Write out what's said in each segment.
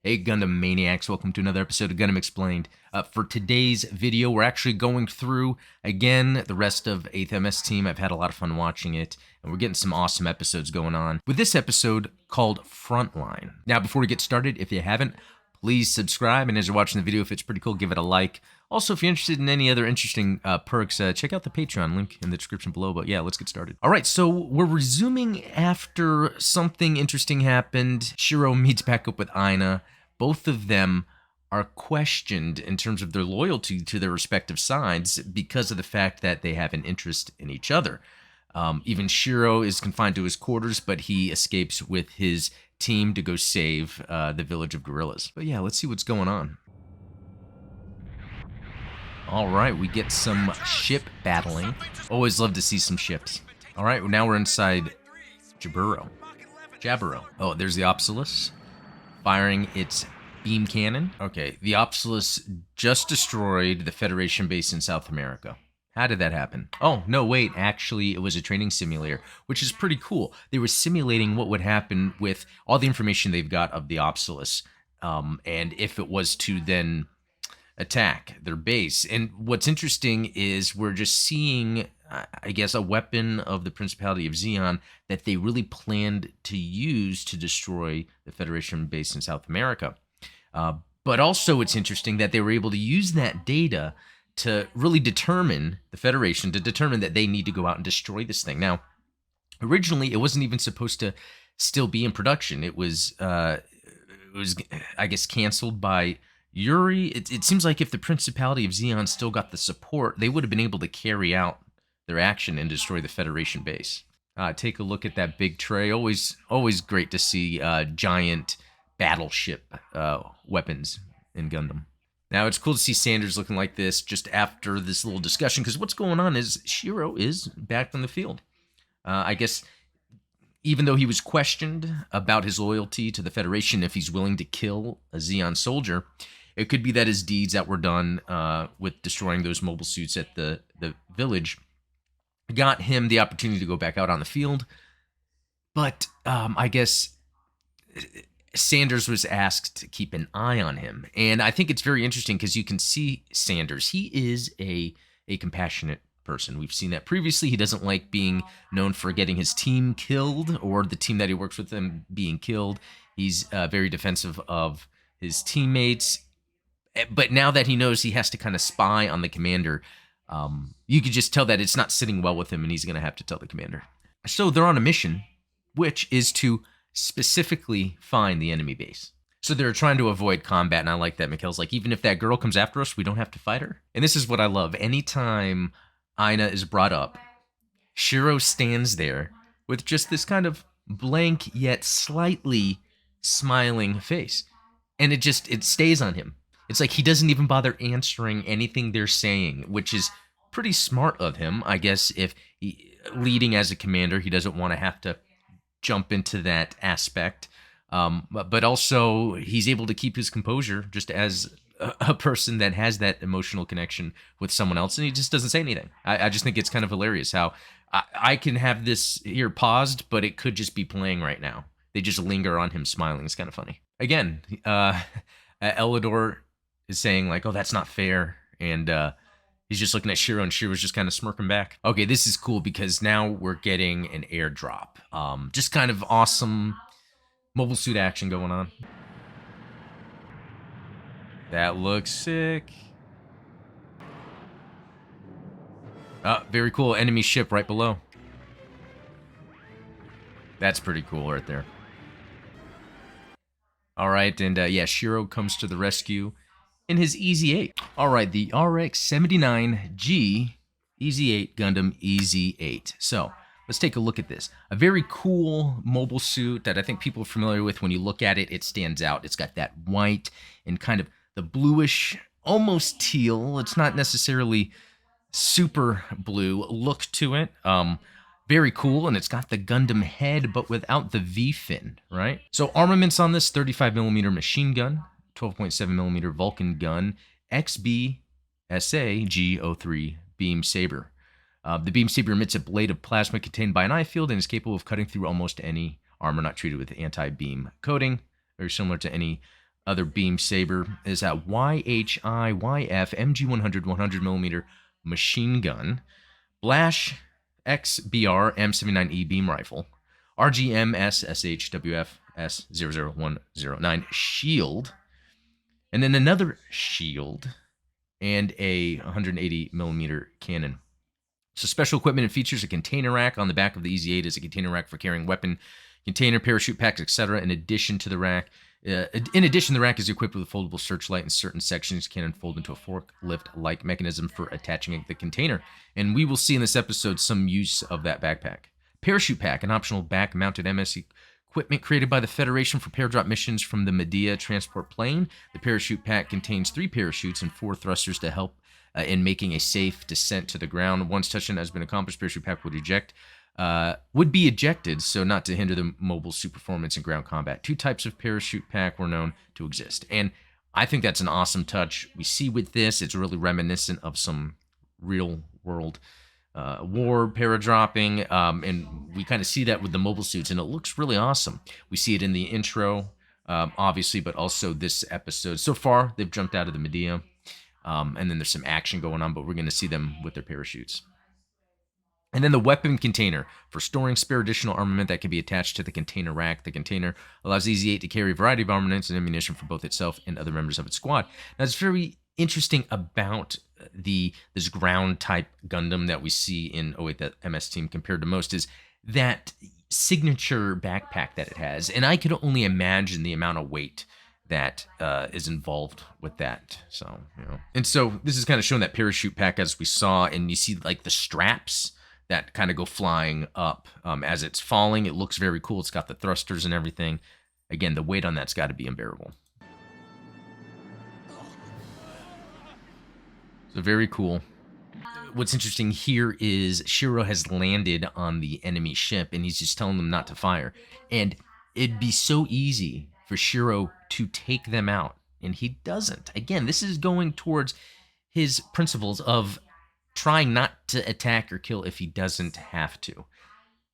Hey Gundam Maniacs, welcome to another episode of Gundam Explained. For today's video, we're actually going through, again, the rest of 8th MS Team. I've had a lot of fun watching it, and we're getting some awesome episodes going on. With this episode called Frontline. Now, before we get started, if you haven't, please subscribe, and as you're watching the video, if it's pretty cool, give it a like. Also, if you're interested in any other interesting perks, check out the Patreon link in the description below. But yeah, let's get started. All right, so we're resuming after something interesting happened. Shiro meets back up with Aina. Both of them are questioned in terms of their loyalty to their respective sides because of the fact that they have an interest in each other. Even Shiro is confined to his quarters, but he escapes with his team to go save the village of gorillas. But yeah, let's see what's going on. All right, we get some ship battling. Always love to see some ships. All right, now we're inside Jaburo. Oh, there's the Obsolesce firing its beam cannon. Okay, the Obsolesce just destroyed the Federation base in South America. How did that happen? Oh, no, wait, actually, it was a training simulator, which is pretty cool. They were simulating what would happen with all the information they've got of the Obsolesce, and if it was to then attack their base. And what's interesting is we're just seeing, I guess, a weapon of the Principality of Zeon that they really planned to use to destroy the Federation base in South America. But also it's interesting that they were able to use that data to really determine, the Federation, to determine that they need to go out and destroy this thing. Now, originally, it wasn't even supposed to still be in production. It was I guess, canceled by Yuri. It seems like if the Principality of Zeon still got the support, they would have been able to carry out their action and destroy the Federation base. Take a look at that big tray. Always great to see giant battleship weapons in Gundam. Now, it's cool to see Sanders looking like this just after this little discussion, because what's going on is Shiro is back on the field. I guess even though he was questioned about his loyalty to the Federation, if he's willing to kill a Zeon soldier, it could be that his deeds that were done with destroying those mobile suits at the village got him the opportunity to go back out on the field. But I guess Sanders was asked to keep an eye on him. And I think it's very interesting because you can see Sanders. He is a compassionate person. We've seen that previously. He doesn't like being known for getting his team killed or the team that he works with them being killed. He's very defensive of his teammates. But now that he knows he has to kind of spy on the commander, you could just tell that it's not sitting well with him, and he's going to have to tell the commander. So they're on a mission, which is to specifically find the enemy base. So they're trying to avoid combat, and I like that. Mikhail's like, even if that girl comes after us, we don't have to fight her. And this is what I love. Anytime Aina is brought up, Shiro stands there with just this kind of blank yet slightly smiling face. And it stays on him. It's like he doesn't even bother answering anything they're saying, which is pretty smart of him. I guess if leading as a commander, he doesn't want to have to jump into that aspect. But also he's able to keep his composure just as a person that has that emotional connection with someone else, and he just doesn't say anything. I just think it's kind of hilarious how I can have this here paused, but it could just be playing right now. They just linger on him smiling. It's kind of funny. Again, Elidor is saying like, oh, that's not fair. And he's just looking at Shiro, and Shiro's just kind of smirking back. Okay, this is cool because now we're getting an airdrop. Just kind of awesome mobile suit action going on. That looks sick. Very cool. Enemy ship right below. That's pretty cool right there. All right, and yeah, Shiro comes to the rescue in his EZ8. All right, the RX-79G EZ8 Gundam EZ8. So let's take a look at this. A very cool mobile suit that I think people are familiar with. When you look at it, it stands out. It's got that white and kind of the bluish, almost teal. It's not necessarily super blue look to it. Very cool, and it's got the Gundam head, but without the V-fin, right? So armaments on this, 35mm machine gun, 12.7mm Vulcan gun, XBSA G03 beam saber. The beam saber emits a blade of plasma contained by an eye field and is capable of cutting through almost any armor not treated with anti-beam coating, very similar to any Other beam saber is a YHIYF MG100 100mm machine gun. Blash XBR M79E beam rifle. RGMS SHWF S00109 shield. And then another shield and a 180mm cannon. So special equipment and features: a container rack on the back of the EZ8 is a container rack for carrying weapon, container, parachute packs, etc. In addition, the rack is equipped with a foldable searchlight. In certain sections, can unfold into a forklift-like mechanism for attaching the container. And we will see in this episode some use of that backpack. Parachute pack, an optional back-mounted MS equipment created by the Federation for paradrop missions from the Medea transport plane. The parachute pack contains 3 parachutes and 4 thrusters to help in making a safe descent to the ground. Once touchdown has been accomplished, parachute pack would be ejected, so not to hinder the mobile suit performance in ground combat. 2 types of parachute pack were known to exist, and I think that's an awesome touch. We see with this, it's really reminiscent of some real world war paradropping, and we kind of see that with the mobile suits, and it looks really awesome. We see it in the intro, obviously, but also this episode. So far, they've jumped out of the Medea. And then there's some action going on, but we're going to see them with their parachutes. And then the weapon container for storing spare additional armament that can be attached to the container rack. The container allows EZ8 to carry a variety of armaments and ammunition for both itself and other members of its squad. Now, it's very interesting about this ground type Gundam that we see in 08, the MS team, compared to most, is that signature backpack that it has. And I could only imagine the amount of weight that is involved with that. So, and so this is kind of showing that parachute pack as we saw, and you see like the straps that kind of go flying up as it's falling. It looks very cool. It's got the thrusters and everything. Again, the weight on that's got to be unbearable. So very cool. What's interesting here is Shiro has landed on the enemy ship, and he's just telling them not to fire. And it'd be so easy for Shiro to take them out, and he doesn't. Again, this is going towards his principles of trying not to attack or kill if he doesn't have to.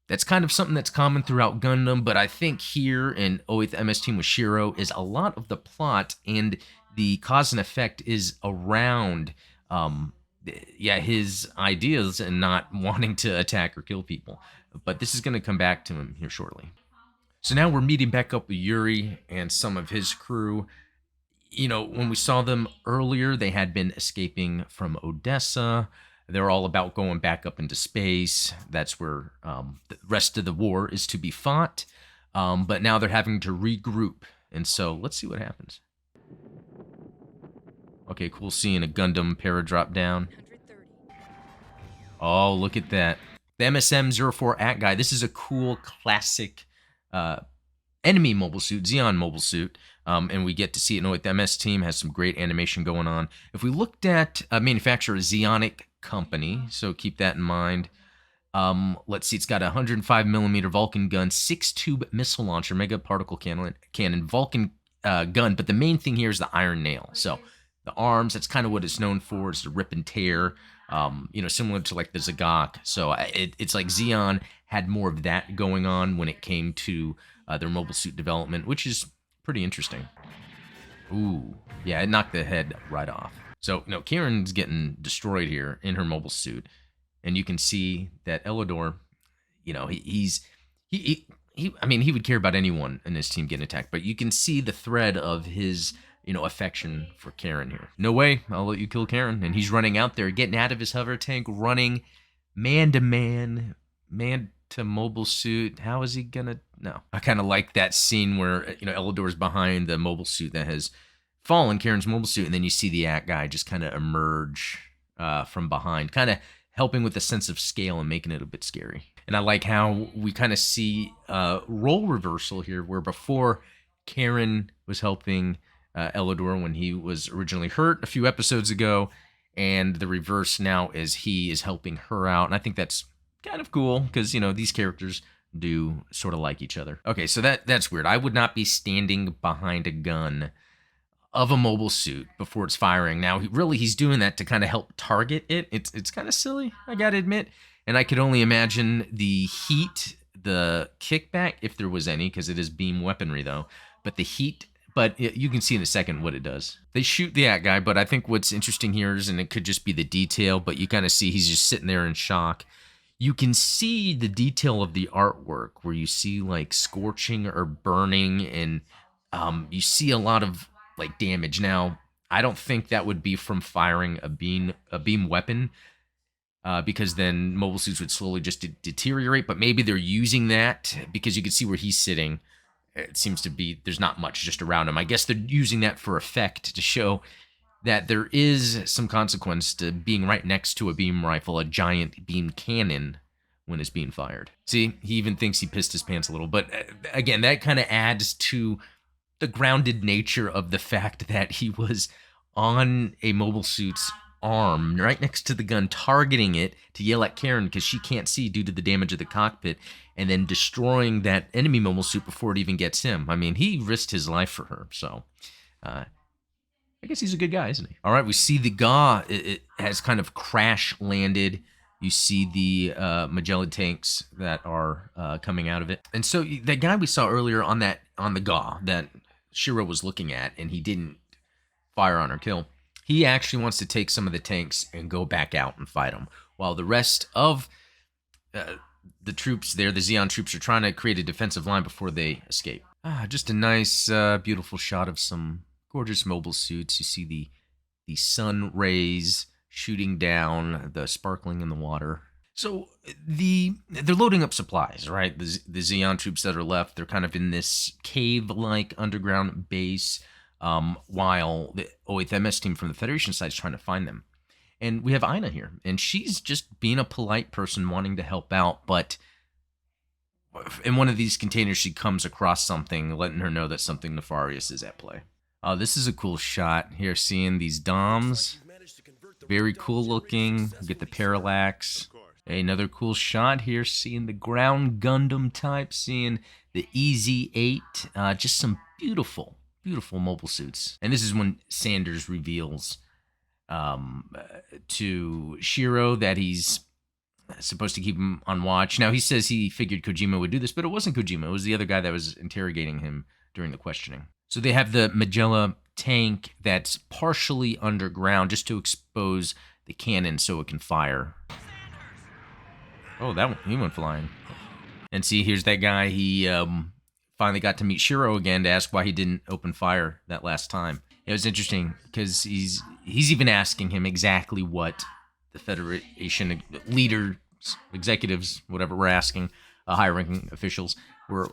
That's kind of something that's common throughout Gundam, but I think here in 08th MS Team with Shiro is a lot of the plot and the cause and effect is around his ideas and not wanting to attack or kill people. But this is going to come back to him here shortly. So now we're meeting back up with Yuri and some of his crew. When we saw them earlier, they had been escaping from Odessa. They're all about going back up into space. That's where the rest of the war is to be fought. But now they're having to regroup. And so let's see what happens. Okay, cool seeing a Gundam paradrop down. Oh, look at that. The MSM-04 AT guy. This is a cool classic enemy mobile suit, Zeon mobile suit, and we get to see it. The MS team has some great animation going on. If we looked at manufacturer Zeonic Company, so keep that in mind. Let's see, it's got a 105mm Vulcan gun, 6-tube missile launcher, mega particle cannon, Vulcan gun, but the main thing here is the iron nail. So the arms, that's kind of what it's known for. It's the rip and tear, similar to like the Zagok. So it's like Zeon had more of that going on when it came to their mobile suit development, which is pretty interesting. Ooh, yeah, it knocked the head right off. So, Karen's getting destroyed here in her mobile suit, and you can see that Elidor, he would care about anyone in his team getting attacked, but you can see the thread of his, affection for Karen here. No way, I'll let you kill Karen. And he's running out there, getting out of his hover tank, running man-to-man, man-to-mobile suit. How is he gonna? No. I kind of like that scene where, Elidor's behind the mobile suit that has fallen, Karen's mobile suit, and then you see the AT guy just kind of emerge from behind, kind of helping with the sense of scale and making it a bit scary. And I like how we kind of see role reversal here, where before Karen was helping Elidor when he was originally hurt a few episodes ago, and the reverse now is he is helping her out. And I think that's kind of cool because, these characters do sort of like each other. Okay, so that's weird. I would not be standing behind a gun of a mobile suit before it's firing. Now, he's doing that to kind of help target it. It's kind of silly, I gotta admit. And I could only imagine the heat, the kickback, if there was any, because it is beam weaponry though, but the heat But you can see in a second what it does. They shoot that guy, but I think what's interesting here is, and it could just be the detail, but you kind of see he's just sitting there in shock. You can see the detail of the artwork where you see like scorching or burning, and you see a lot of like damage. Now, I don't think that would be from firing a beam weapon, because then mobile suits would slowly just deteriorate. But maybe they're using that because you can see where he's sitting. It seems to be there's not much just around him. I guess they're using that for effect to show that there is some consequence to being right next to a beam rifle, a giant beam cannon, when it's being fired. See, he even thinks he pissed his pants a little. But again, that kind of adds to the grounded nature of the fact that he was on a mobile suit's arm right next to the gun, targeting it to yell at Karen because she can't see due to the damage of the cockpit, and then destroying that enemy mobile suit before it even gets him. I mean, he risked his life for her, so I guess he's a good guy, isn't he? All right, we see the GA. It has kind of crash landed. You see the Magellan tanks that are coming out of it. And so that guy we saw earlier on the GA that Shiro was looking at, and he didn't fire on or kill, he actually wants to take some of the tanks and go back out and fight them, while the rest of the troops there, the Zeon troops, are trying to create a defensive line before they escape. Just a nice, beautiful shot of some gorgeous mobile suits. You see the sun rays shooting down, the sparkling in the water. So they're loading up supplies, right? The Zeon troops that are left, they're kind of in this cave-like underground base, while the 08th MS team from the Federation side is trying to find them. And we have Aina here, and she's just being a polite person wanting to help out, but in one of these containers she comes across something, letting her know that something nefarious is at play. This is a cool shot here, seeing these DOMs. Very cool looking. You get the parallax. Another cool shot here, seeing the ground Gundam type, seeing the Ez8. Just some beautiful, beautiful mobile suits. And this is when Sanders reveals to Shiro that he's supposed to keep him on watch. Now, he says he figured Kojima would do this, but it wasn't Kojima. It was the other guy that was interrogating him during the questioning. So they have the Magellan tank that's partially underground just to expose the cannon so it can fire. Oh, he went flying. And see, here's that guy. He finally got to meet Shiro again to ask why he didn't open fire that last time. It was interesting because he's even asking him exactly what the Federation leaders, executives, whatever we're asking, high-ranking officials,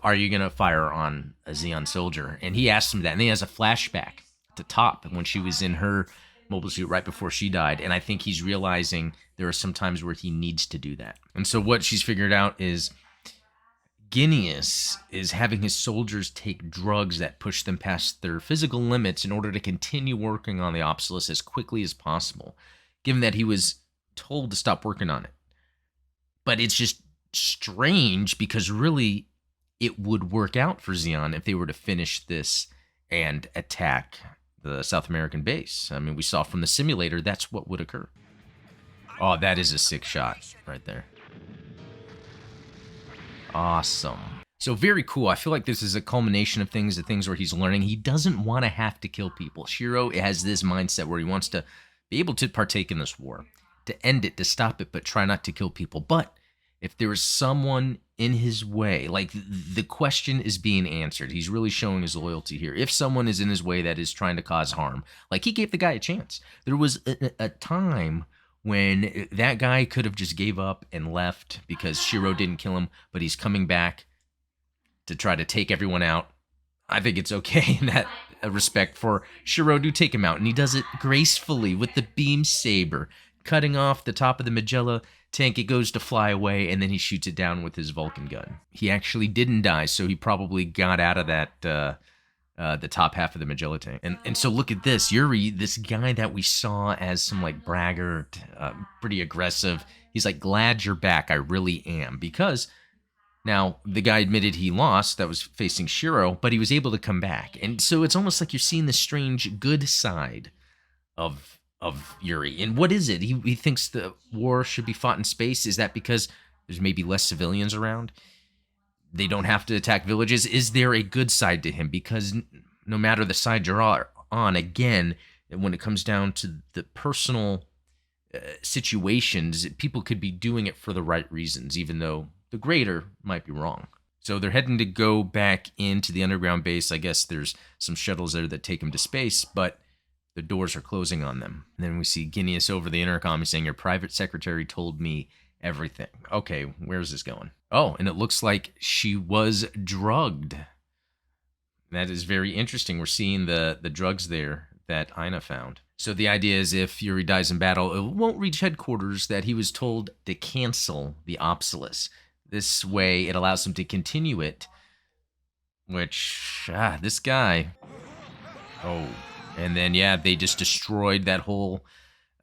are you going to fire on a Zeon soldier? And he asked him that, and he has a flashback to Top when she was in her mobile suit right before she died. And I think he's realizing there are some times where he needs to do that. And so what she's figured out is Guineas is having his soldiers take drugs that push them past their physical limits in order to continue working on the Obsolesce as quickly as possible, given that he was told to stop working on it. But it's just strange because really it would work out for Zeon if they were to finish this and attack the South American base. I mean, we saw from the simulator that's what would occur. Oh, that is a sick shot right there. Awesome. So very cool. I feel like this is a culmination of things, the things where he's learning. He doesn't want to have to kill people. Shiro has this mindset where he wants to be able to partake in this war, to end it, to stop it, but try not to kill people. But if there is someone in his way, like the question is being answered, he's really showing his loyalty here. If someone is in his way that is trying to cause harm, like he gave the guy a chance. There was a time when that guy could have just gave up and left because Shiro didn't kill him, but he's coming back to try to take everyone out. I think it's okay in that respect for Shiro to take him out, and he does it gracefully with the beam saber, cutting off the top of the Magellan tank. It goes to fly away, and then he shoots it down with his Vulcan gun. He actually didn't die, so he probably got out of that the top half of the Magellan tank. And so look at this. Yuri, this guy that we saw as some like braggart, pretty aggressive, he's like, glad you're back, I really am. Because now the guy admitted he lost, that was facing Shiro, but he was able to come back. And so it's almost like you're seeing the strange good side of Yuri. And what is it? He thinks the war should be fought in space. Is that because there's maybe less civilians around? They don't have to attack villages? Is there a good side to him? Because no matter the side you're on, again, when it comes down to the personal situations, people could be doing it for the right reasons, even though the grader might be wrong. So they're heading to go back into the underground base. I guess there's some shuttles there that take them to space, but the doors are closing on them. And then we see Guineas over the intercom saying, "Your private secretary told me everything." Okay, where's this going? Oh, and it looks like she was drugged. That is very interesting. We're seeing the drugs there that Ina found. So the idea is if Yuri dies in battle, it won't reach headquarters, that he was told to cancel the Obsolesce. This way, it allows him to continue it, which, this guy. Oh, and then, yeah, they just destroyed that whole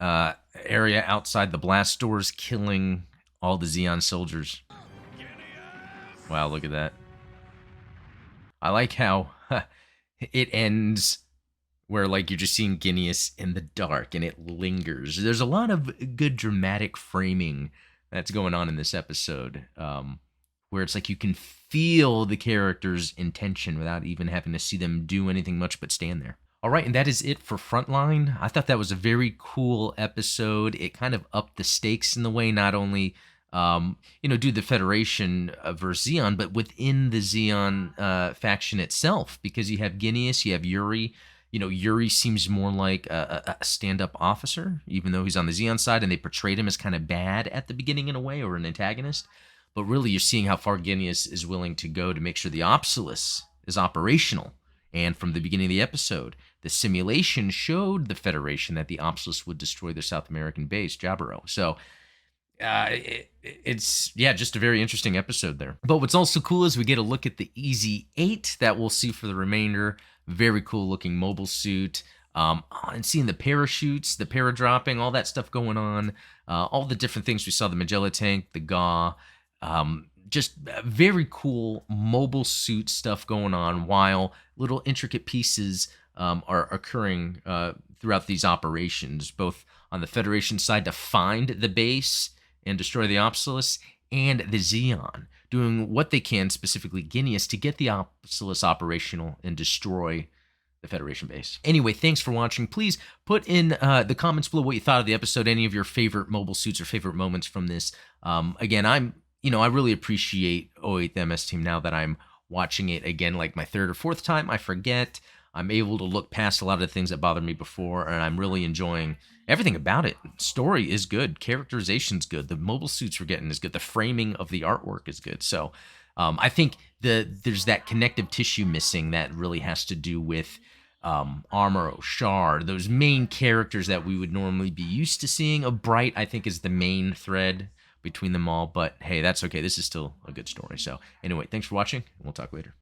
area outside the blast doors, killing all the Zeon soldiers. Wow, look at that. I like how it ends where, like, you're just seeing Guineas in the dark and it lingers. There's a lot of good dramatic framing that's going on in this episode, where it's like you can feel the character's intention without even having to see them do anything much but stand there. All right, and that is it for Frontline. I thought that was a very cool episode. It kind of upped the stakes in the way, not only do the Federation versus Zeon, but within the Zeon faction itself, because you have Guineas, you have Yuri. Yuri seems more like a stand-up officer, even though he's on the Zeon side, and they portrayed him as kind of bad at the beginning in a way, or an antagonist. But really, you're seeing how far Guineas is willing to go to make sure the Obsolesce is operational. And from the beginning of the episode, the simulation showed the Federation that the Obsolesce would destroy their South American base, Jaburo. So it's just a very interesting episode there. But what's also cool is we get a look at the Ez8 that we'll see for the remainder. Very cool looking mobile suit, and seeing the parachutes, the paradropping, all that stuff going on, all the different things we saw, the Magella tank, the GA, just very cool mobile suit stuff going on, while little intricate pieces are occurring throughout these operations, both on the Federation side to find the base and destroy the Obsolesce, and the Zeon doing what they can, specifically Guineas, to get the Obsolesce operational and destroy the Federation base. Anyway, thanks for watching. Please put in the comments below what you thought of the episode, any of your favorite mobile suits or favorite moments from this. Again, I really appreciate 08 the MS Team now that I'm watching it again, like my third or fourth time. I forget. I'm able to look past a lot of the things that bothered me before, and I'm really enjoying everything about it. Story is good. Characterization's good. The mobile suits we're getting is good. The framing of the artwork is good. So I think there's that connective tissue missing that really has to do with Armor, Shar, those main characters that we would normally be used to seeing. A Bright, I think, is the main thread between them all. But hey, that's okay. This is still a good story. So anyway, thanks for watching, and we'll talk later.